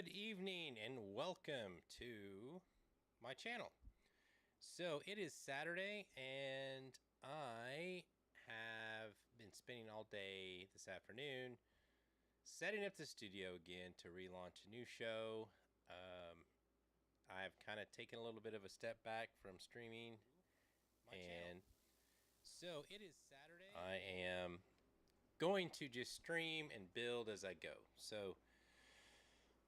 Good evening and welcome to my channel. So it is Saturday and I have been spending all day this afternoon setting up the studio again to relaunch a new show. I've kind of taken a little bit of a step back from streaming and so it is Saturday. I am going to just stream and build as I go. So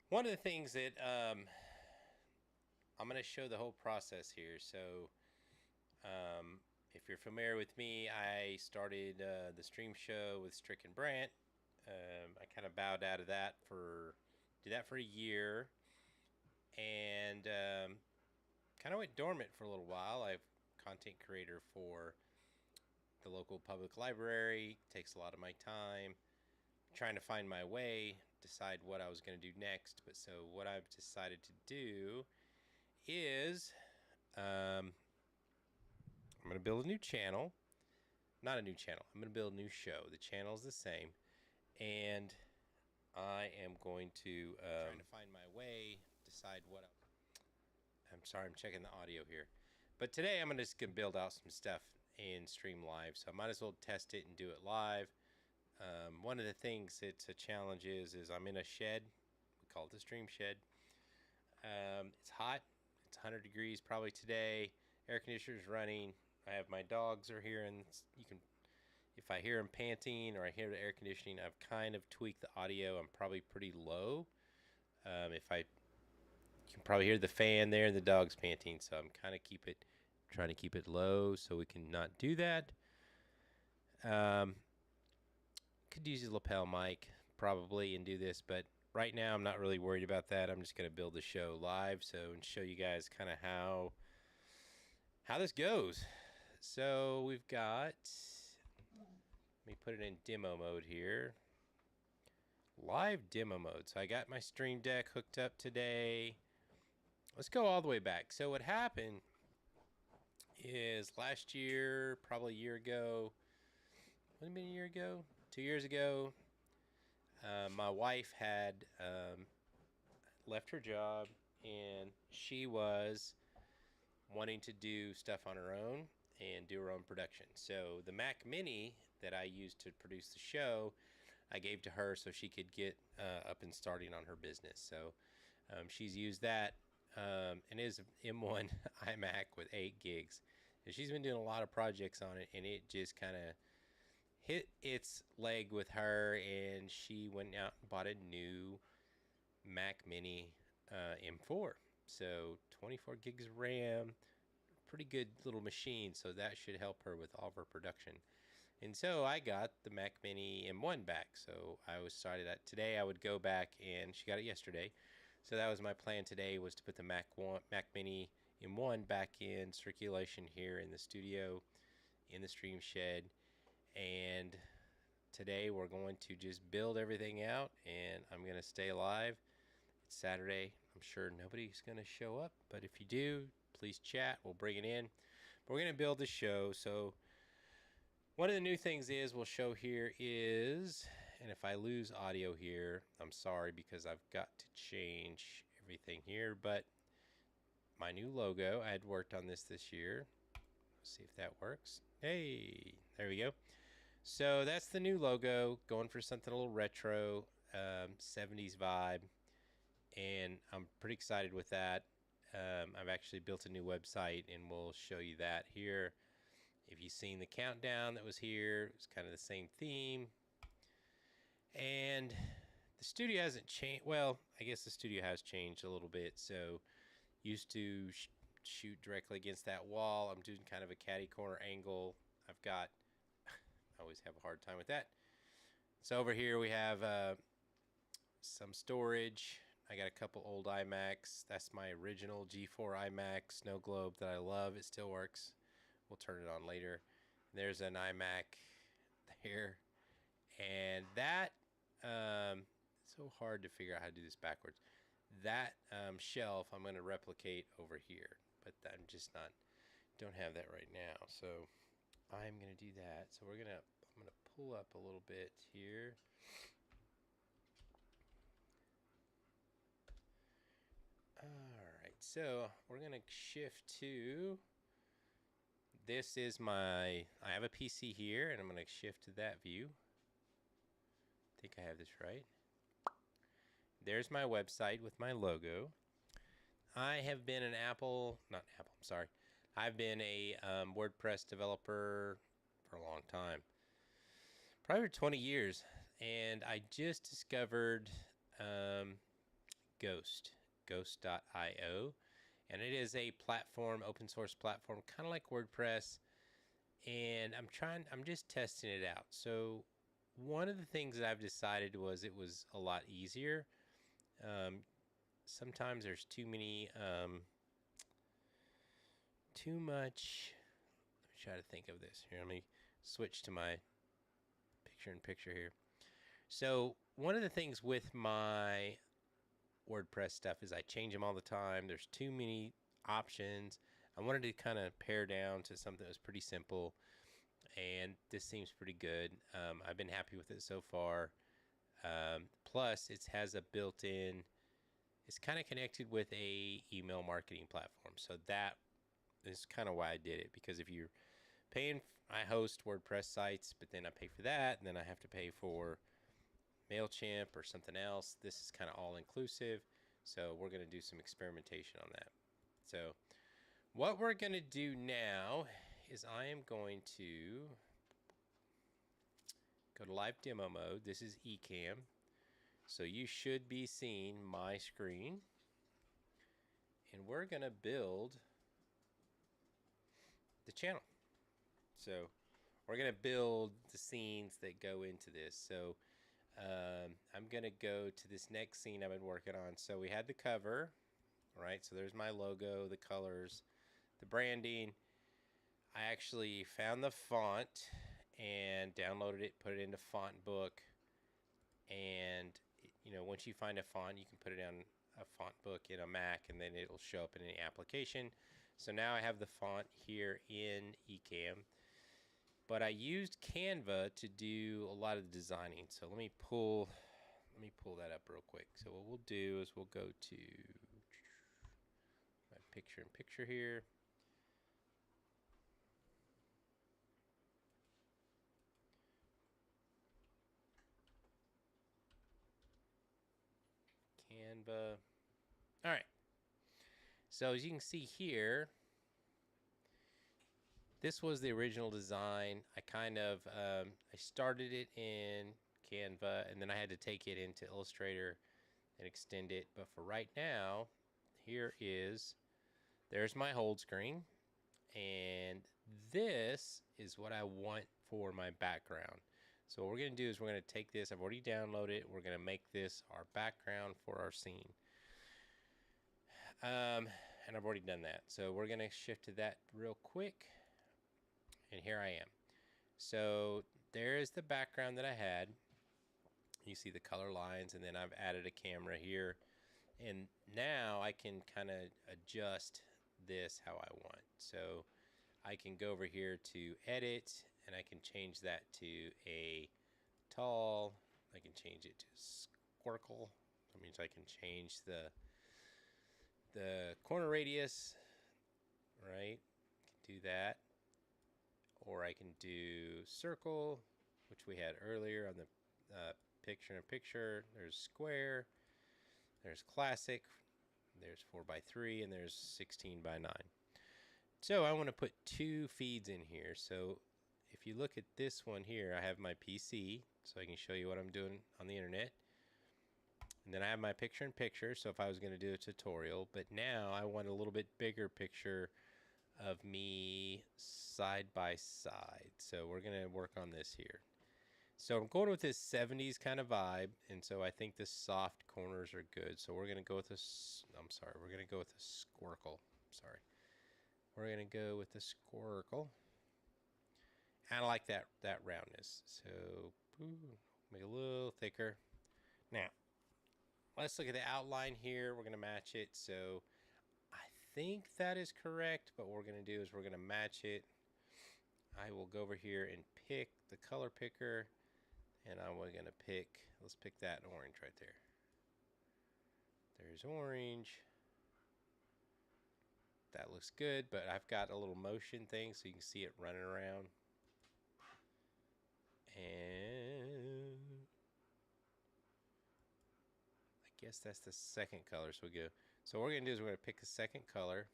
one of the things that I'm going to show the whole process here. So if you're familiar with me, I started the stream show with Strick and Brant. I kind of bowed out of that did that for a year and kind of went dormant for a little while. I'm content creator for the local public library. Takes a lot of my time trying to find my way, decide what I was going to do next. But so what I've decided to do is I'm going to build a new channel. Not a new channel. I'm going to build a new show. The channel is the same. And I am going to trying to find my way, decide what I'm sorry, I'm checking the audio here. But today I'm just going to build out some stuff and stream live. So I might as well test it and do it live. One of the things that's a challenge is I'm in a shed. We call it the stream shed. It's hot. It's 100 degrees probably today. Air conditioner's running. I have my dogs are here, and you can, if I hear them panting or I hear the air conditioning, I've kind of tweaked the audio. I'm probably pretty low. You can probably hear the fan there and the dogs panting, so I'm kind of trying to keep it low so we can not do that. Could use a lapel mic probably and do this, but right now I'm not really worried about that. I'm just going to build the show live and show you guys kind of how how this goes. So we've got, let me put it in demo mode here. Live demo mode. So I got my Stream Deck hooked up today. Let's go all the way back. So what happened is last year, probably a year ago, what have been a year ago? 2 years ago, my wife had left her job and she was wanting to do stuff on her own and do her own production. So the Mac Mini that I used to produce the show, I gave to her so she could get up and starting on her business. So she's used that, and it is an M1 iMac with 8 gigs. And she's been doing a lot of projects on it, and it just kind of hit its leg with her, and she went out and bought a new Mac Mini M4. So 24 gigs of RAM, pretty good little machine. So that should help her with all of her production. And so I got the Mac Mini M1 back. So I was decided that today I would go back, and she got it yesterday. So that was my plan today, was to put the Mac Mini M1 back in circulation here in the studio, in the stream shed. And today we're going to just build everything out, and I'm going to stay live. It's Saturday. I'm sure nobody's going to show up, but if you do, please chat. We'll bring it in. But we're going to build the show. So one of the new things is we'll show here is, and if I lose audio here, I'm sorry because I've got to change everything here, but my new logo, I had worked on this year. Let's see if that works. Hey, there we go. So that's the new logo, going for something a little retro, 70s vibe, and I'm pretty excited with that. I've actually built a new website, and we'll show you that here. If you've seen the countdown that was here, it's kind of the same theme. And the studio hasn't changed. Well, I guess the studio has changed a little bit. So used to shoot directly against that wall. I'm doing kind of a catty corner angle. I've got, I always have a hard time with that. So over here we have some storage. I got a couple old iMacs. That's my original G4 iMac Snow Globe that I love. It still works. We'll turn it on later. There's an iMac there. And that, so hard to figure out how to do this backwards. That shelf I'm going to replicate over here, but I'm just not, don't have that right now. So I'm going to do that. So I'm going to pull up a little bit here. All right, so we're going to shift to, this is my, I have a PC here, and I'm going to shift to that view. I think I have this right. There's my website with my logo. I have been an I've been a WordPress developer for a long time, probably for 20 years, and I just discovered Ghost.io, and it is a platform, open source platform, kind of like WordPress, and I'm just testing it out. So one of the things that I've decided was it was a lot easier. Sometimes there's too much. Let me try to think of this here. Let me switch to my picture here. So one of the things with my WordPress stuff is I change them all the time. There's too many options. I wanted to kind of pare down to something that was pretty simple, and this seems pretty good. I've been happy with it so far. Plus, it has a built-in, it's kind of connected with a email marketing platform. So that is kind of why I did it, because if you're paying, I host WordPress sites, but then I pay for that, and then I have to pay for MailChimp or something else. This is kind of all inclusive. So we're going to do some experimentation on that. So what we're going to do now is I am going to go to live demo mode. This is Ecamm. So you should be seeing my screen. And we're going to build the channel. So we're going to build the scenes that go into this. So I'm going to go to this next scene I've been working on. So we had the cover, right? So there's my logo, the colors, the branding. I actually found the font and downloaded it, put it into Font Book, and once you find a font, you can put it on a font book in a Mac, and then it'll show up in any application. So now I have the font here in Ecamm, but I used Canva to do a lot of the designing. So let me pull that up real quick. So what we'll do is we'll go to my picture in picture here. Canva. All right. So as you can see here, this was the original design. I kind of I started it in Canva, and then I had to take it into Illustrator and extend it. But for right now, there's my hold screen, and this is what I want for my background. So what we're going to do is we're going to take this. I've already downloaded it. We're going to make this our background for our scene. And I've already done that. So we're going to shift to that real quick. And here I am. So there's the background that I had. You see the color lines, and then I've added a camera here. And now I can kind of adjust this how I want. So I can go over here to edit, and I can change that to a tall. I can change it to squircle. That means I can change the corner radius, right? I can do that. Or I can do circle, which we had earlier on the picture in picture. There's square, there's classic, there's 4x3, and there's 16:9. So I want to put 2 feeds in here. So if you look at this one here, I have my PC, so I can show you what I'm doing on the internet. And then I have my picture in picture, so if I was going to do a tutorial. But now I want a little bit bigger picture of me side by side. So we're going to work on this here. So I'm going with this 70s kind of vibe, and so I think the soft corners are good. So we're going to go with this, we're going to go with a squircle. We're going to go with the squircle. I like that roundness. So make it a little thicker. Now, let's look at the outline here. We're going to match it. So I think that is correct, but what we're going to do is we're going to match it. I will go over here and pick the color picker, and I'm going to pick, let's pick that orange right there. There's orange. That looks good, but I've got a little motion thing so you can see it running around. And I guess that's the second color. So what we're going to do is we're going to pick a second color.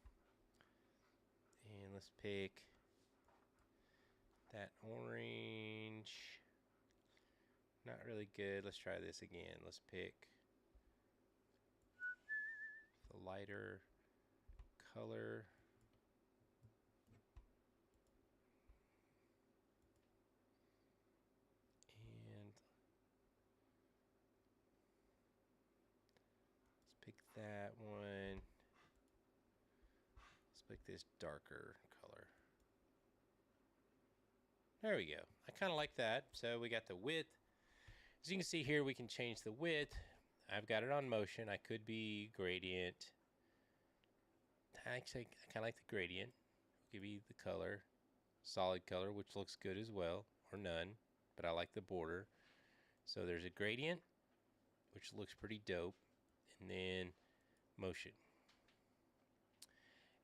And let's pick that orange. Not really good. Let's try this again. Let's pick the lighter color. And let's pick that one. Let's pick this darker color. There we go. I kind of like that. So we got the width. As you can see here, we can change the width. I've got it on motion. I could be gradient. Actually, I kind of like the gradient. Give you the color, solid color, which looks good as well, or none, but I like the border. So there's a gradient, which looks pretty dope, and then motion.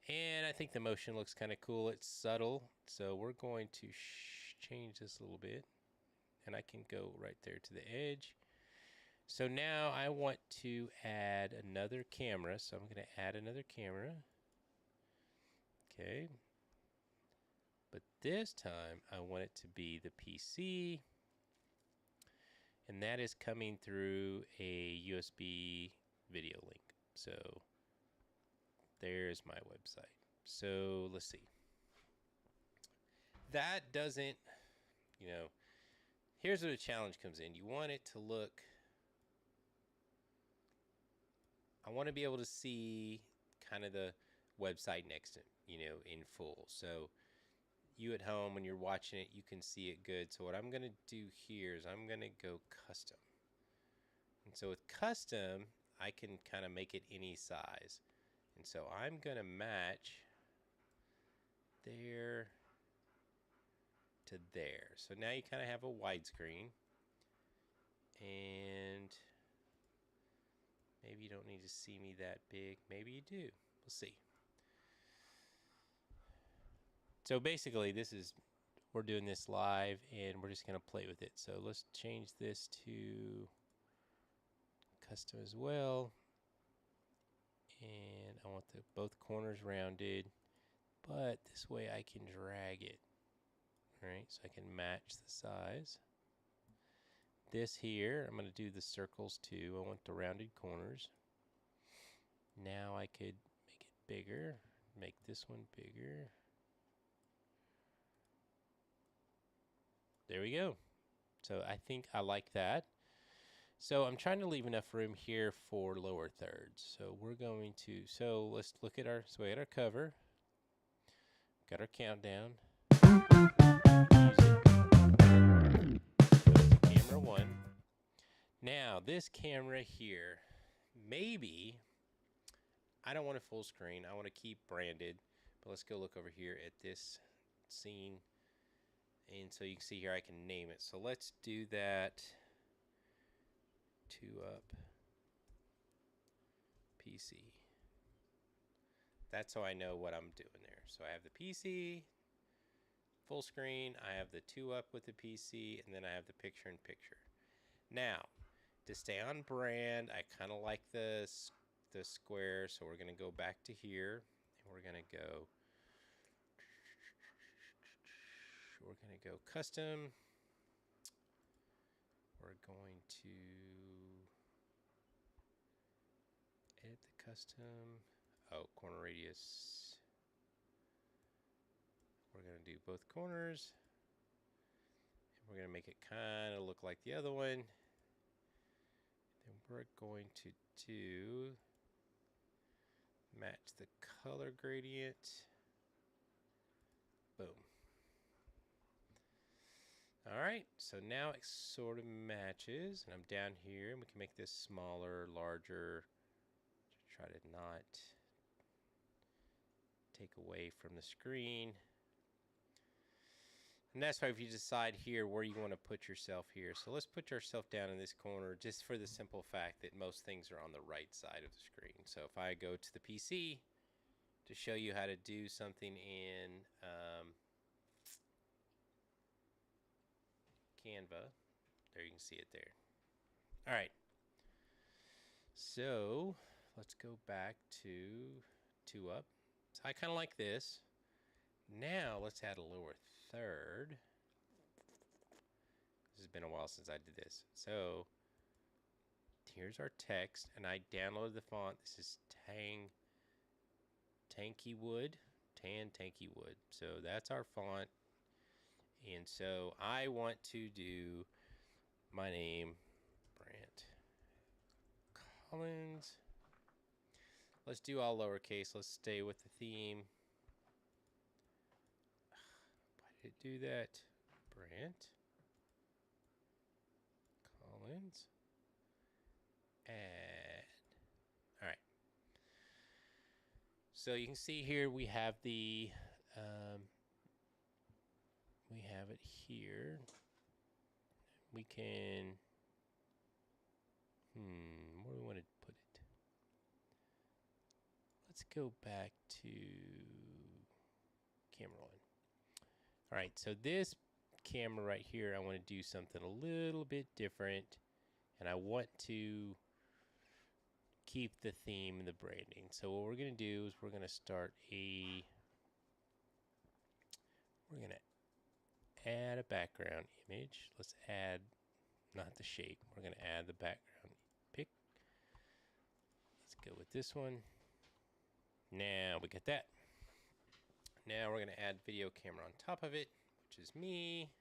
And I think the motion looks kind of cool. It's subtle, so we're going to change this a little bit, and I can go right there to the edge. So now I want to add another camera, so I'm going to add another camera. Okay. But this time I want it to be the PC, and that is coming through a USB video link. So there's my website. So let's see. That doesn't, here's where the challenge comes in. You want it to look, I want to be able to see kind of the website next to it, in full. So you at home, when you're watching it, you can see it good. So what I'm going to do here is I'm going to go custom. And so with custom, I can kind of make it any size. And so I'm going to match there to there. So now you kind of have a widescreen. And maybe you don't need to see me that big. Maybe you do. We'll see. So basically, we're doing this live, and we're just going to play with it. So let's change this to custom as well. And I want both corners rounded, but this way I can drag it. All right, so I can match the size. This here, I'm going to do the circles too. I want the rounded corners. Now I could make it bigger, make this one bigger. There we go. So I think I like that. So I'm trying to leave enough room here for lower thirds. So we're going to, so let's look at so we got our cover, got our countdown. Camera 1. Now this camera here, maybe, I don't want a full screen. I want to keep branded, but let's go look over here at this scene. And so you can see here I can name it. So let's do that. 2 up PC. That's how I know what I'm doing there. So I have the PC, full screen, I have the 2 up with the PC, and then I have the picture in picture. Now, to stay on brand, I kind of like the square, so we're going to go back to here, and we're going to go custom. We're going to edit the custom. Oh, corner radius. We're going to do both corners. And we're going to make it kind of look like the other one. Then we're going to do match the color gradient. Boom. All right, so now it sort of matches, and I'm down here, and we can make this smaller, larger, to try to not take away from the screen. And that's why if you decide here where you want to put yourself here. So let's put yourself down in this corner just for the simple fact that most things are on the right side of the screen. So if I go to the PC to show you how to do something in Canva, there you can see it there. All right. So let's go back to 2 up. So I kind of like this. Now let's add a lower third. This has been a while since I did this. So here's our text, and I downloaded the font. This is Tanky Wood. So that's our font. And so I want to do my name, Brant Collins. Let's do all lowercase. Let's stay with the theme. Why did it do that? Brant Collins. Add. All right. So you can see here we have the we have it here. We can where do we want to put it? Let's go back to camera 1. All right, so this camera right here, I want to do something a little bit different, and I want to keep the theme and the branding. So what we're going to do is we're going to add a background image. Let's add, not the shape, we're going to add the background pic. Let's go with this one. Now we get that. Now we're going to add video camera on top of it, which is me.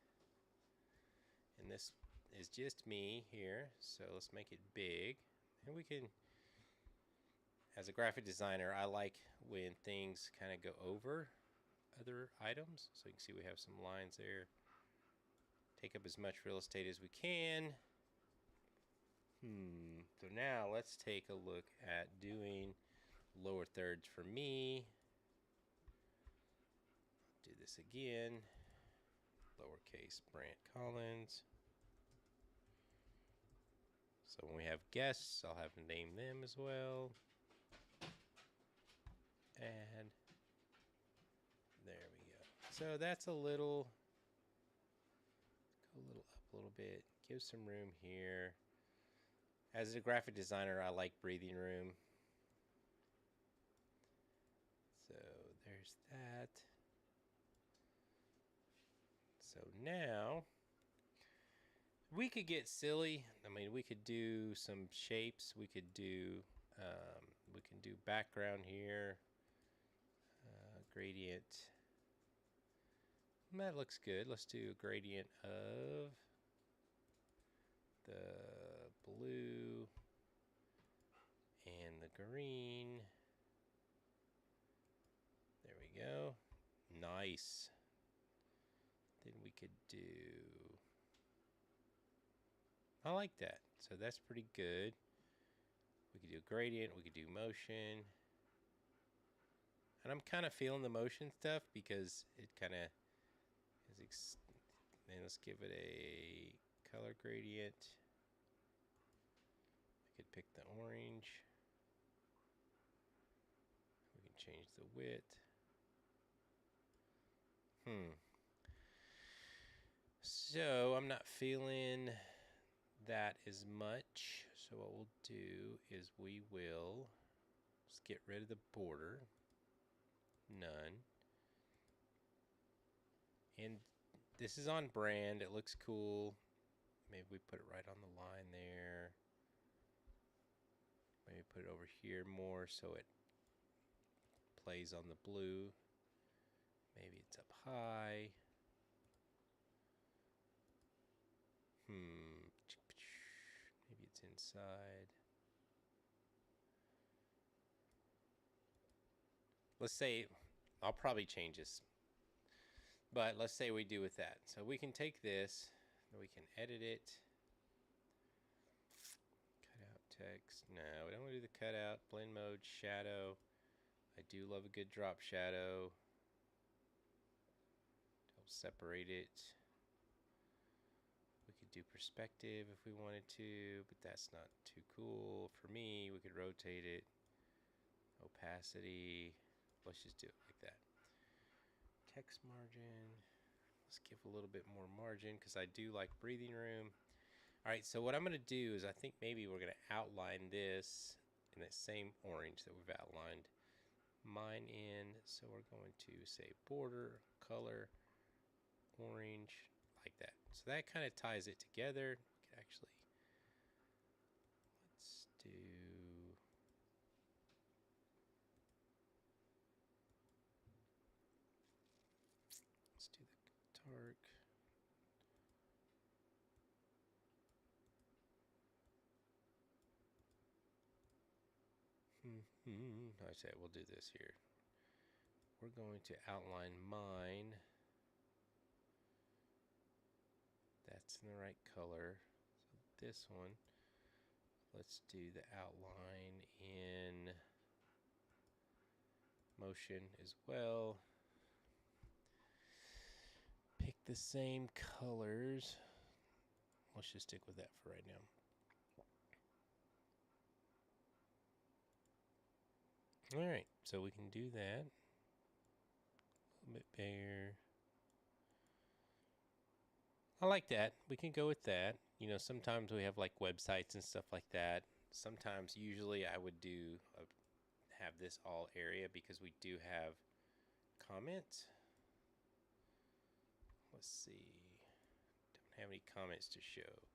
And this is just me here. So let's make it big. And we can, as a graphic designer, I like when things kind of go over other items. So you can see we have some lines there. Take up as much real estate as we can. So now let's take a look at doing lower thirds for me. Do this again. Lowercase Brant Collins. So when we have guests, I'll have to name them as well. And there we go. So that's a little, go a little up a little bit. Give some room here. As a graphic designer, I like breathing room. So there's that. So now we could get silly. I mean, we could do some shapes. We could do, we can do background here. Gradient. That looks good. Let's do a gradient of the blue and the green. There we go. Nice. Then we could do, I like that. So that's pretty good. We could do gradient, we could do motion. And I'm kind of feeling the motion stuff because it kind of is, then let's give it a color gradient. I could pick the orange. We can change the width. So I'm not feeling that as much. So what we'll do is we will just get rid of the border. None. And this is on brand. It looks cool. Maybe we put it right on the line there. Maybe put it over here more so it plays on the blue. Maybe it's up high. Maybe it's inside. Let's say, I'll probably change this. But let's say we do with that. So we can take this, and we can edit it. Cutout text. No, we don't want to do the cutout. Blend mode, shadow. I do love a good drop shadow. Help separate it. We could do perspective if we wanted to, but that's not too cool. For me, we could rotate it. Opacity. Let's just do it like that. Text margin. Let's give a little bit more margin because I do like breathing room. All right, so what I'm going to do is I think maybe we're going to outline this in that same orange that we've outlined mine in. So we're going to say border, color, orange, like that. So that kind of ties it together. We could actually, let's do, the dark. I say we'll do this here. We're going to outline mine. That's in the right color. So this one, let's do the outline in motion as well. Pick the same colors. Let's just stick with that for right now. All right, so we can do that. A little bit bigger. I like that. We can go with that. You know, sometimes we have like websites and stuff like that. Sometimes, usually I would do have this all area because we do have comments. Let's see. Don't have any comments to show.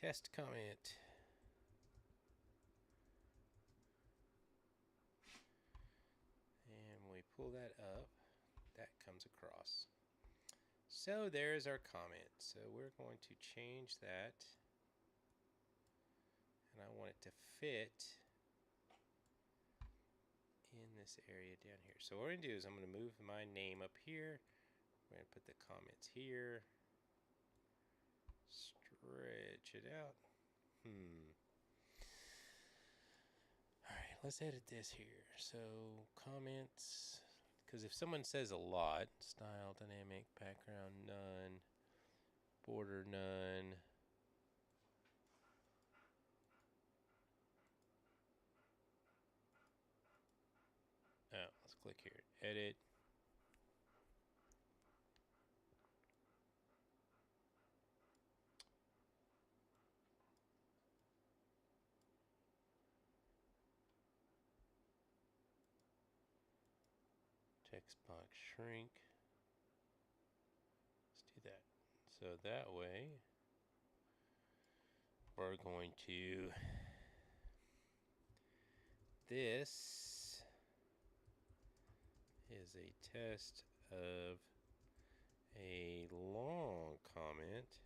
Test comment. And when we pull that up, that comes across. So there's our comment. So we're going to change that. And I want it to fit in the this area down here. So what I'm going to do is I'm going to move my name up here. We're going to put the comments here. Stretch it out. Alright, let's edit this here. So comments, because if someone says a lot, style, dynamic, background, none, border, none. Oh, let's click here. Edit. Text box shrink. Let's do that. So that way, we're going to, this is a test of a long comment.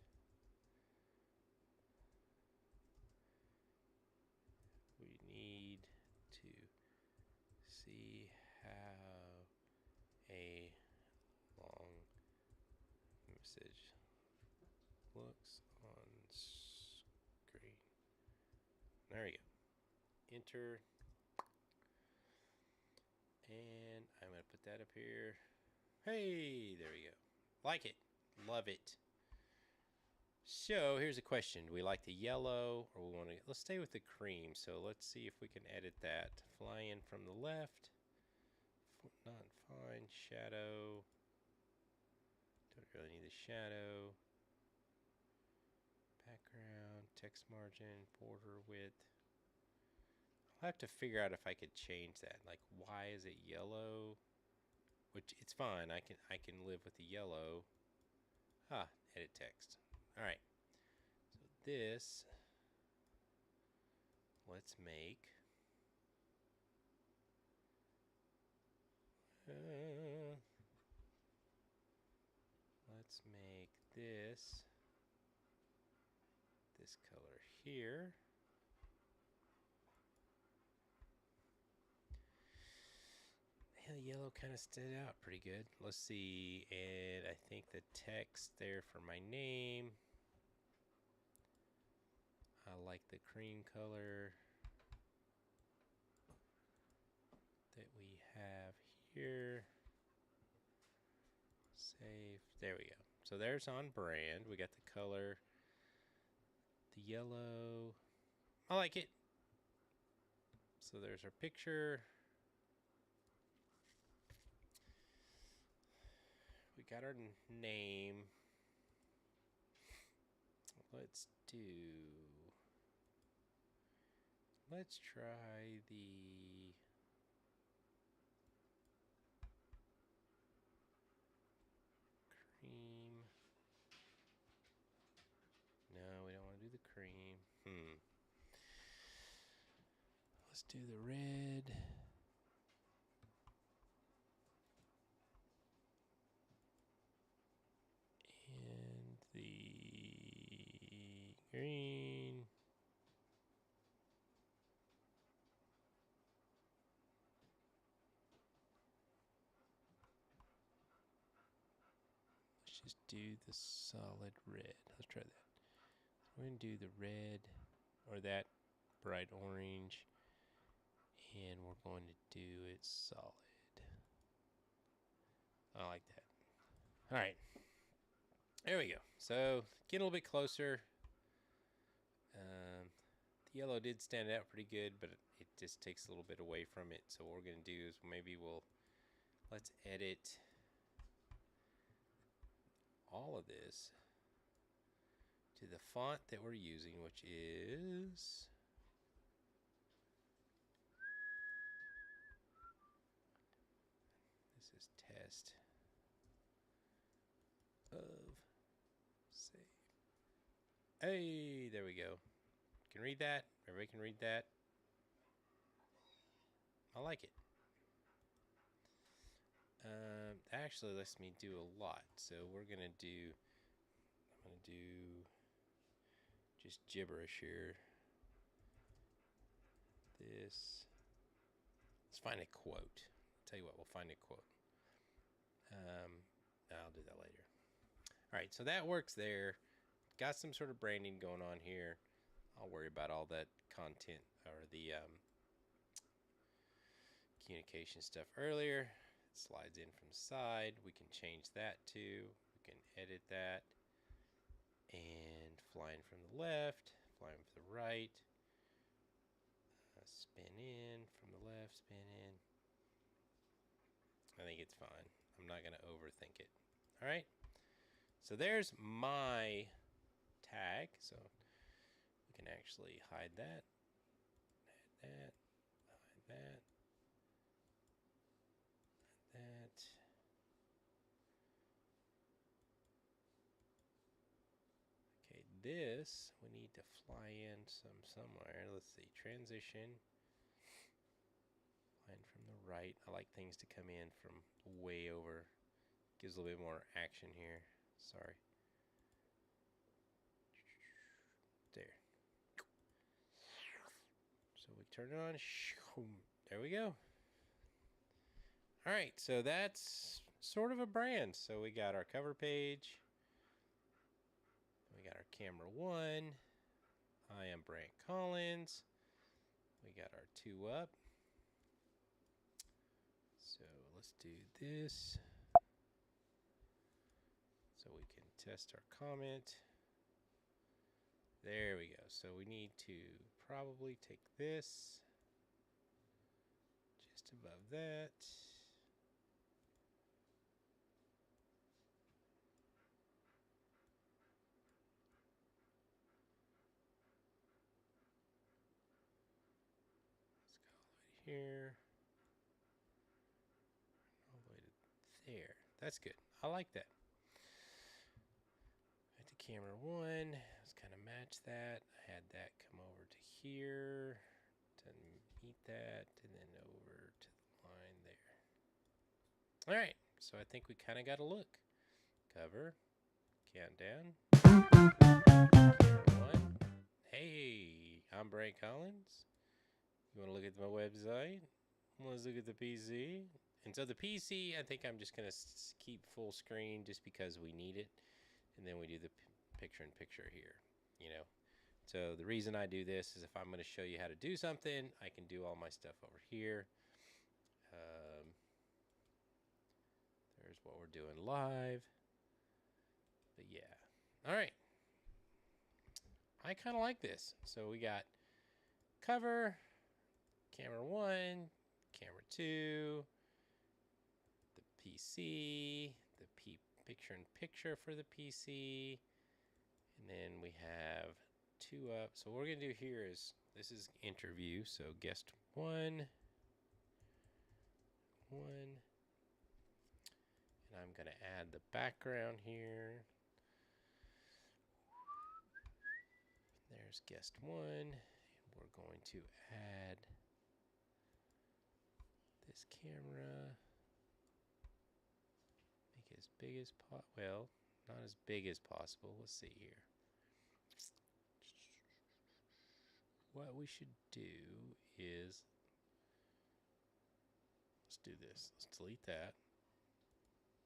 We need to see how a long message looks on screen. There we go. Enter. And I'm going to put that up here. Hey, there we go. Like it. Love it. So here's a question. Do we like the yellow or we want to, let's stay with the cream. So let's see if we can edit that. Fly in from the left. Not fine. Shadow. Don't really need the shadow. Background, text margin, border width. I'll have to figure out if I could change that. Like, why is it yellow? Which, it's fine. I can live with the yellow. Edit text. All right. So this, let's make. Let's make this color here. Yeah, the yellow kind of stood out pretty good. Let's see, and I think the text there for my name. I like the cream color that we have here. Save. There we go. So there's on brand. We got the color, the yellow. I like it. So there's our picture. We got our name. Let's try the cream. No, we don't want to do the cream. Let's do the red. And the green. Let's just do the solid red. Let's try that. We're going to do the red or that bright orange. And we're going to do it solid. I like that. All right. There we go. So, getting a little bit closer. The yellow did stand out pretty good, but it just takes a little bit away from it. So what we're going to do is maybe let's edit all of this to the font that we're using, which is test of save. Hey, there we go. Can read that. Everybody can read that. I like it. Actually lets me do a lot. So I'm gonna do just gibberish here. Let's find a quote. tell you what, we'll find a quote. I'll do that later. All right, so that works there. Got some sort of branding going on here. I'll worry about all that content or the communication stuff earlier. It slides in from the side. We can change that too. We can edit that. And flying from the left, flying from the right. Spin in from the left, spin in. I think it's fine. I'm not going to overthink it. All right. So there's my tag. So we can actually hide that, hide that. Okay, this we need to fly in somewhere. Let's see, transition. Flying from the right. I like things to come in from way over. Gives a little bit more action here. Sorry. There. So we turn it on. There we go. All right, so that's sort of a brand. So we got our cover page. We got our camera 1. I am Brant Collins. We got our 2 up. So let's do this. So we can test our comment. There we go. So we need to probably take this just above that. Let's go all the way to here. All the way to there. That's good. I like that. At the camera 1, let's kind of match that. I had that come over to here to meet that, and then over to the line there. All right, so I think we kind of got a look. Cover, countdown. Camera 1. Hey, I'm Brant Collins. You want to look at my website? Let's look at the PC. And so the PC, I think I'm just going to keep full screen just because we need it. And then we do the picture-in-picture here, you know. So the reason I do this is if I'm going to show you how to do something, I can do all my stuff over here. There's what we're doing live. But yeah. All right. I kind of like this. So we got cover, camera 1, camera 2, the PC, the picture-in-picture for the PC, and then we have 2 up. So what we're going to do here is, this is interview, so guest 1, and I'm going to add the background here. There's guest 1, and we're going to add this camera. Make it as big as well, not as big as possible. Let's see here. What we should do is, let's do this. Let's delete that.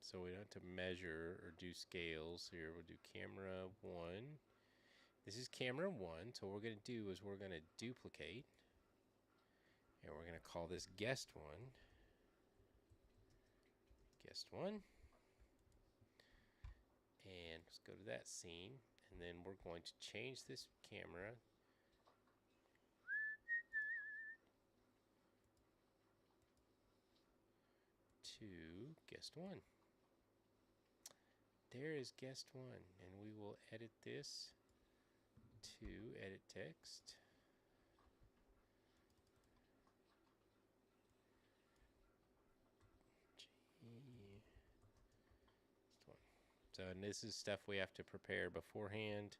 So we don't have to measure or do scales here. We'll do camera 1. This is camera 1. So what we're going to do is we're going to duplicate. And we're going to call this guest 1. Guest 1. And let's go to that scene. And then we're going to change this camera to guest 1. There is guest 1, and we will edit this to edit text. So, and this is stuff we have to prepare beforehand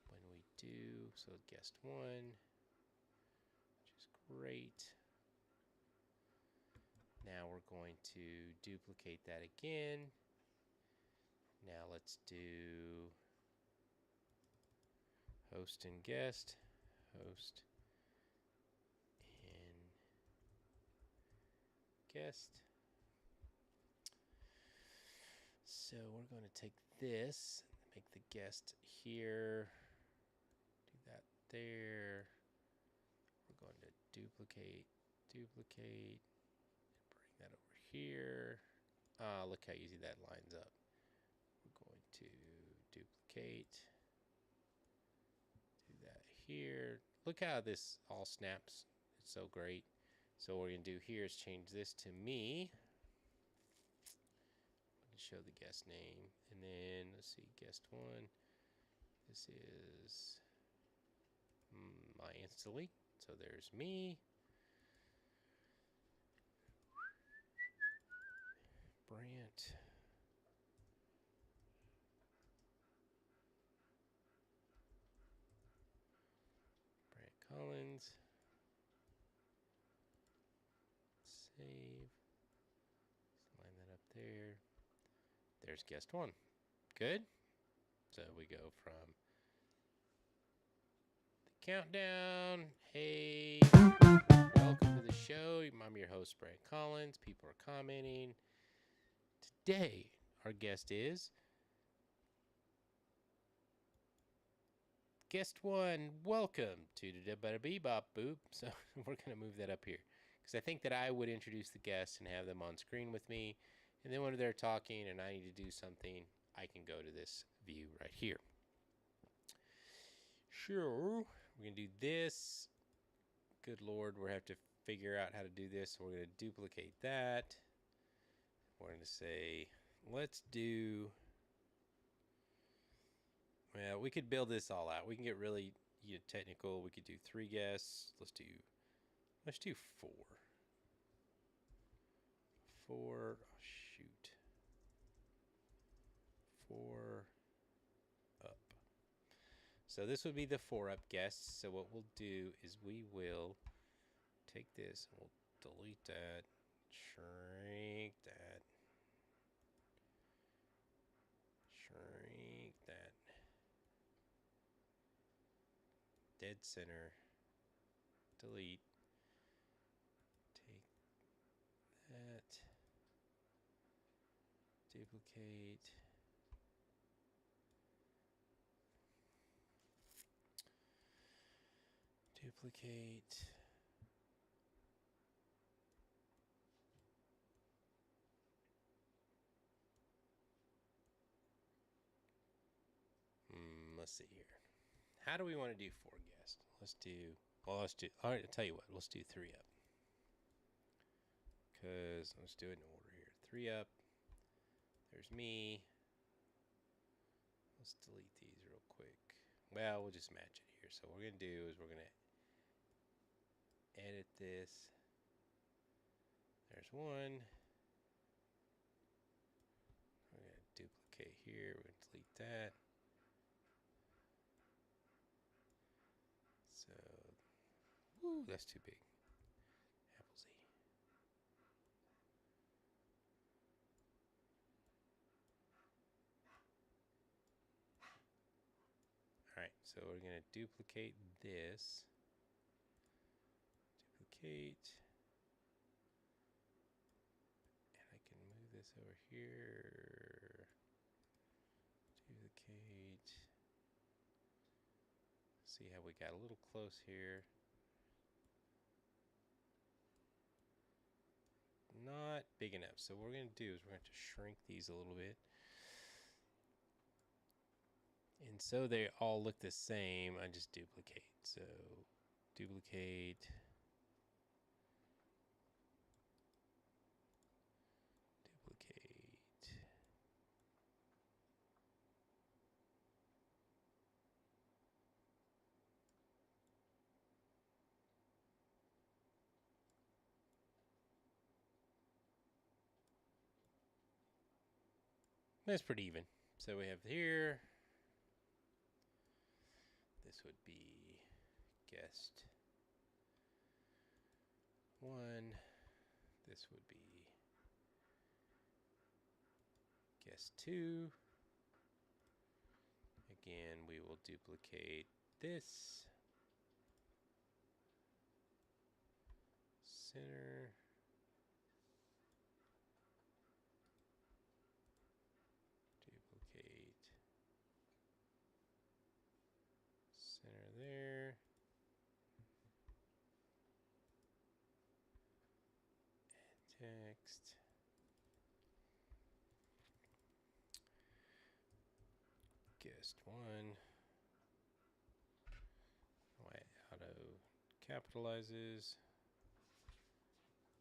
when we do. So guest 1, which is great. Now we're going to duplicate that again. Now let's do host and guest, host and guest. So we're going to take this, make the guest here, do that there. We're going to duplicate, bring that over here. Look how easy that lines up. We're going to duplicate, do that here. Look how this all snaps. It's so great. So what we're going to do here is change this to me. Show the guest name, and then let's see, guest one. This is my instantly. So there's me. Brant. Collins. Save. Let's line that up there. There's guest one. Good. So we go from the countdown. Hey, welcome to the show. I'm your host, Brant Collins. People are commenting. Today, our guest is guest one. Welcome to the Bebop Boop. So we're going to move that up here because I think that I would introduce the guests and have them on screen with me. And then when they're talking and I need to do something, I can go to this view right here. Sure, we're going to do this. Good Lord, we're going to have to figure out how to do this. So we're going to duplicate that. We're going to say, let's do, well, we could build this all out. We can get really technical. We could do 3 guests. Let's do 4. 4, oh shoot. 4 up. So this would be the 4 up guests. So what we'll do is we will take this and we'll delete that, shrink that, dead center, delete, take that, duplicate, let's see here. How do we want to do 4 guests? All right, I'll tell you what, let's do 3 up. Because let's do it in order here. 3 up. There's me. Let's delete these real quick. Well, we'll just match it here. So what we're going to do is we're going to edit this. There's 1. We're going to duplicate here. We're going to delete that. So, woo, that's too big. Apple Z. Alright, so we're going to duplicate this. Duplicate. And I can move this over here. Duplicate. See how we got a little close here. Not big enough. So what we're going to do is we're going to shrink these a little bit. And so they all look the same, I just duplicate. So duplicate. That's pretty even. So we have here, this would be guest 1. This would be guest 2. Again, we will duplicate this. Center. text. Guest 1. Why auto capitalizes.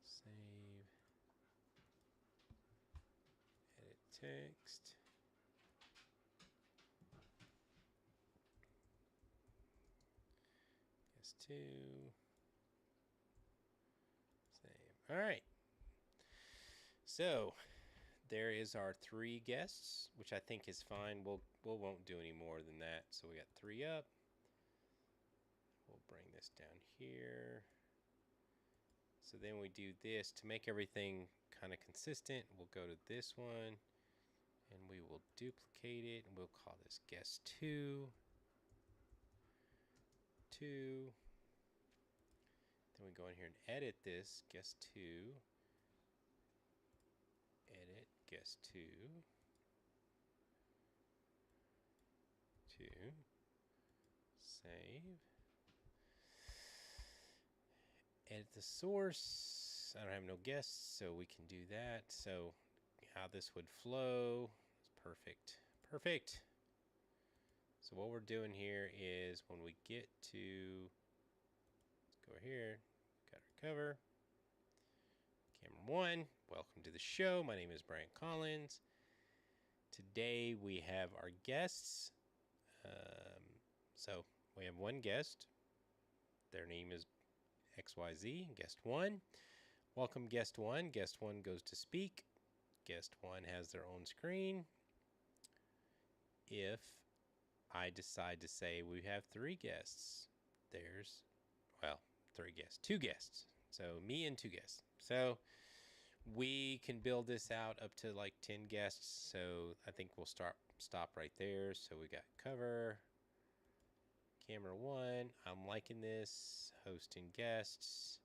Save. Edit text. Guest 2. Save. All right. So there is our 3 guests, which I think is fine. We won't do any more than that. So we got 3 up. We'll bring this down here. So then we do this to make everything kind of consistent. We'll go to this one and we will duplicate it and we'll call this guest 2. Then we go in here and edit this guest 2. Edit guest 2. Save. Edit the source. I don't have no guests, so we can do that. So how this would flow is perfect. Perfect. So what we're doing here is when we get to, let's go here, got our cover. Camera 1, welcome to the show. My name is Brian Collins. Today we have our guests. So we have 1 guest. Their name is XYZ, guest 1. Welcome guest 1. Guest 1 goes to speak. Guest 1 has their own screen. If I decide to say we have 3 guests, there's, well, 3 guests, 2 guests. So me and 2 guests. So we can build this out up to like 10 guests. So I think we'll stop right there. So we got cover, camera 1. I'm liking this. Hosting guests.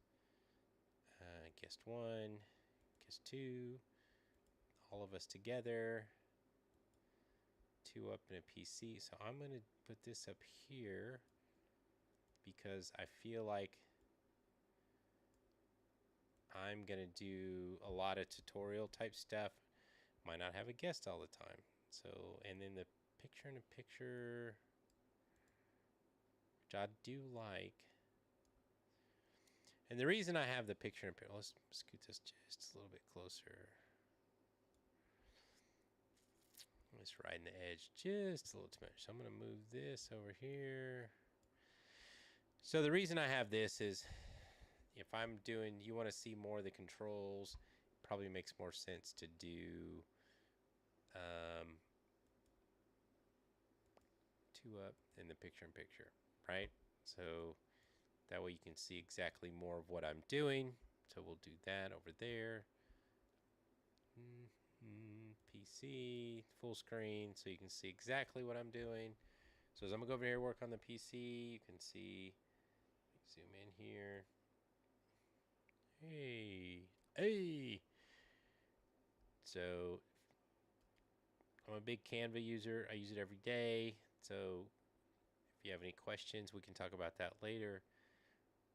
Guest 1, guest 2. All of us together. 2 up in a PC. So I'm going to put this up here because I feel like I'm going to do a lot of tutorial type stuff. Might not have a guest all the time. So, and then the picture in a picture, which I do like. And the reason I have the picture in a picture, let's scoot this just a little bit closer. Just riding the edge just a little too much. So I'm going to move this over here. So the reason I have this is if I'm doing, you want to see more of the controls, probably makes more sense to do 2 up in the picture in picture, right? So that way you can see exactly more of what I'm doing. So we'll do that over there. PC, full screen, so you can see exactly what I'm doing. So as I'm gonna go over here and work on the PC, you can see, zoom in here. Hey. So I'm a big Canva user. I use it every day. So if you have any questions, we can talk about that later.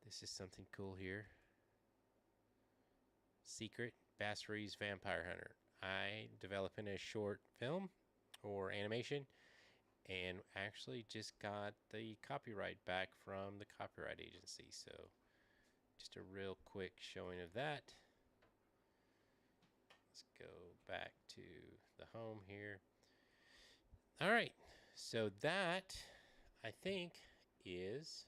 This is something cool here. Secret Bass Reeves Vampire Hunter. I developing a short film or animation and actually just got the copyright back from the copyright agency. So just a real quick showing of that. Let's go back to the home here. All right, so that I think is,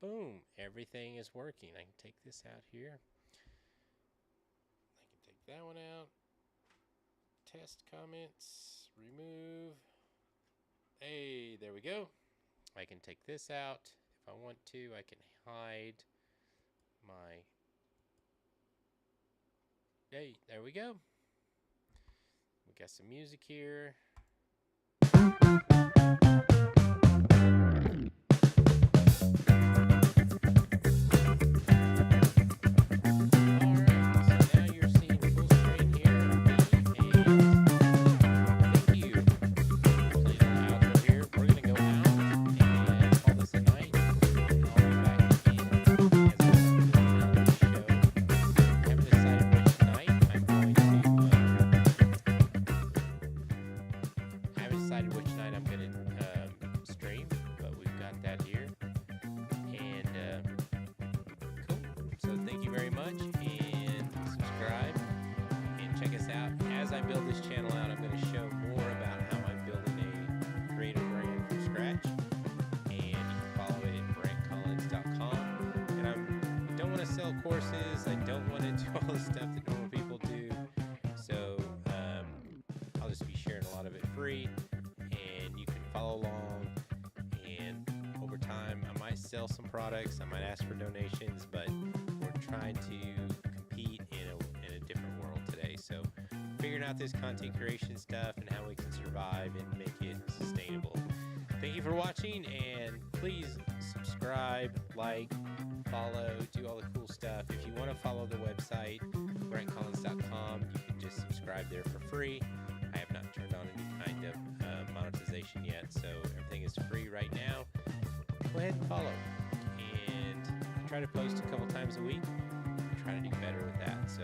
boom, everything is working. I can take this out here. I can take that one out. Test comments, remove. Hey, there we go. I can take this out. If I want to, I can hide my, hey, there we go. We got some music here. free, and you can follow along. And over time, I might sell some products, I might ask for donations, but we're trying to compete in a different world today. So figuring out this content creation stuff and how we can survive and make it sustainable. Thank you for watching, and please subscribe, like, follow, do all the cool stuff. If you want to follow the website, BrentCollins.com, you can just subscribe there for free. I have not turned on any kind of monetization yet, so everything is free right now. Go ahead and follow. And I try to post a couple times a week. I'm trying to do better with that, so